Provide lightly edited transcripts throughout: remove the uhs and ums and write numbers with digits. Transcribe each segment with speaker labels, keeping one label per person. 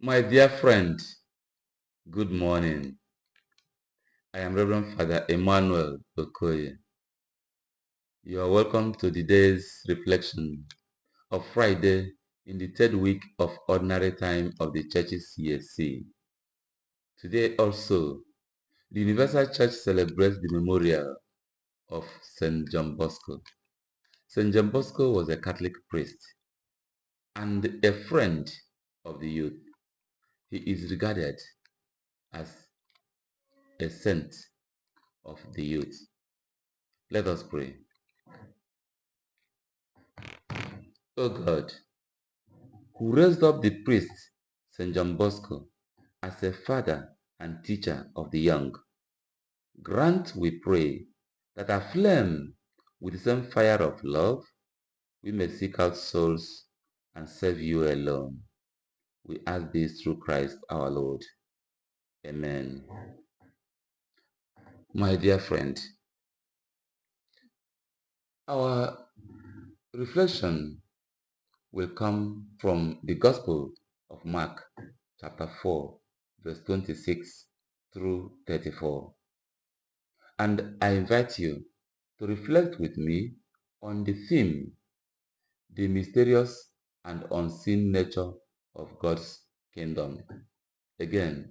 Speaker 1: My dear friend, good morning. I am Reverend Father Emmanuel Okoye. You are welcome to today's reflection of Friday in the third week of Ordinary Time of the Church's CSC. Today also, the Universal Church celebrates the memorial of St. John Bosco. St. John Bosco was a Catholic priest and a friend of the youth. He is regarded as a saint of the youth. Let us pray. O God, who raised up the priest St. John Bosco as a father and teacher of the young, grant, we pray, that aflame with the same fire of love, we may seek out souls and serve you alone. We ask this through Christ our Lord. Amen. My dear friend, our reflection will come from the Gospel of Mark, chapter 4, verse 26 through 34. And I invite you to reflect with me on the theme, the mysterious and unseen nature of God's kingdom. Again,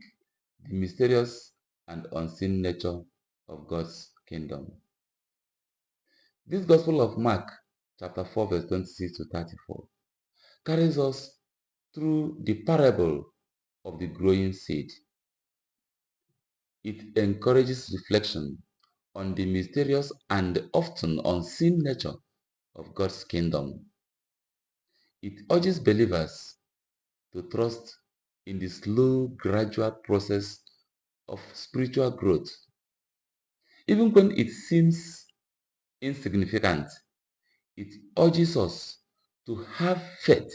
Speaker 1: the mysterious and unseen nature of God's kingdom. This Gospel of Mark, chapter 4, verse 26 to 34, carries us through the parable of the growing seed. It encourages reflection on the mysterious and often unseen nature of God's kingdom. It urges believers to trust in the slow, gradual process of spiritual growth. Even when it seems insignificant, it urges us to have faith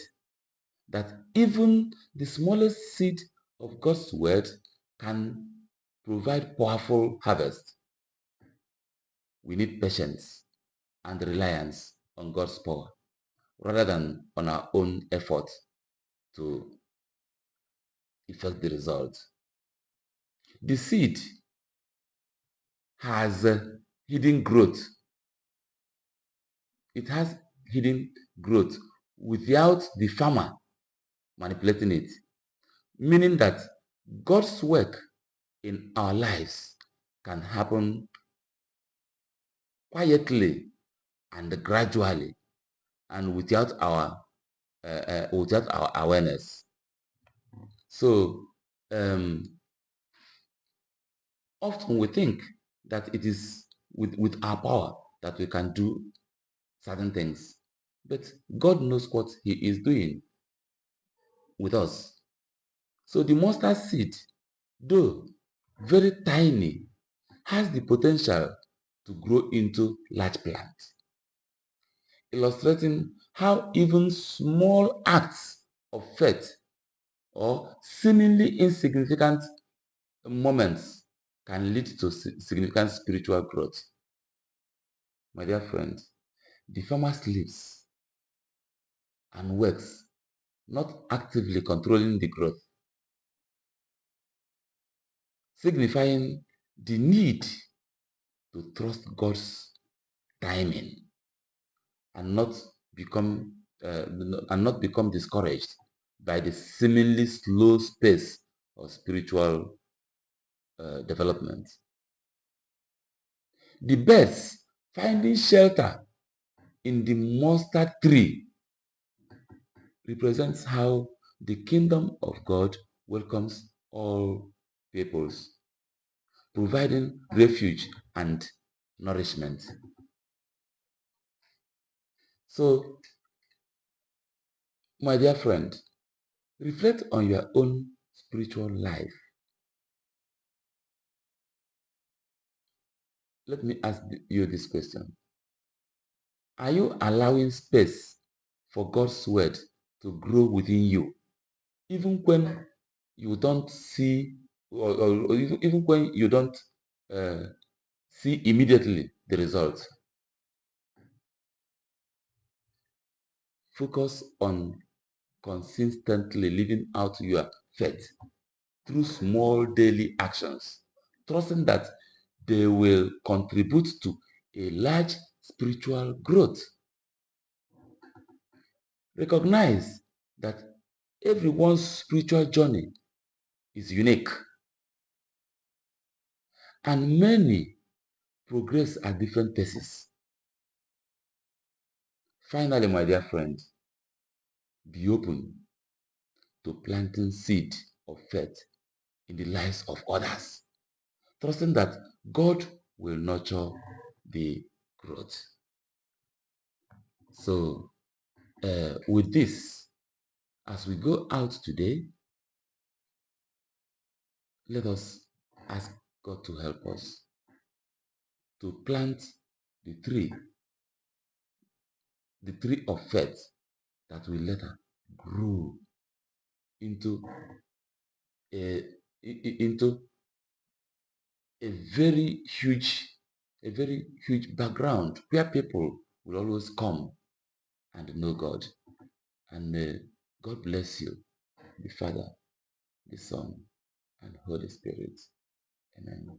Speaker 1: that even the smallest seed of God's word can provide powerful harvest. We need patience and reliance on God's power rather than on our own effort to effect the result. The seed has hidden growth. It has hidden growth without the farmer manipulating it, meaning that God's work in our lives can happen quietly and gradually and without our awareness. So often we think that it is with our power that we can do certain things. But God knows what He is doing with us. So the mustard seed, though very tiny, has the potential to grow into large plants, illustrating how even small acts of faith or seemingly insignificant moments can lead to significant spiritual growth. My dear friends, the farmer sleeps and works, not actively controlling the growth, signifying the need to trust God's timing and become not become discouraged by the seemingly slow pace of spiritual development. The birds finding shelter in the mustard tree represents how the kingdom of God welcomes all peoples, providing refuge and nourishment. So, my dear friend, reflect on your own spiritual life. Let me ask you this question. Are you allowing space for God's word to grow within you, even when you don't see, or even when you don't uh, see immediately the results? Focus on consistently living out your faith through small daily actions, trusting that they will contribute to a large spiritual growth. Recognize that everyone's spiritual journey is unique and many progress at different paces. Finally, my dear friend, be open to planting seed of faith in the lives of others, trusting that God will nurture the growth. So, with this, as we go out today, let us ask God to help us to plant the tree, the tree of faith that will later grow into a into a very huge a very huge background where people will always come and know God. And may God bless you, the Father, the Son, and Holy Spirit. Amen.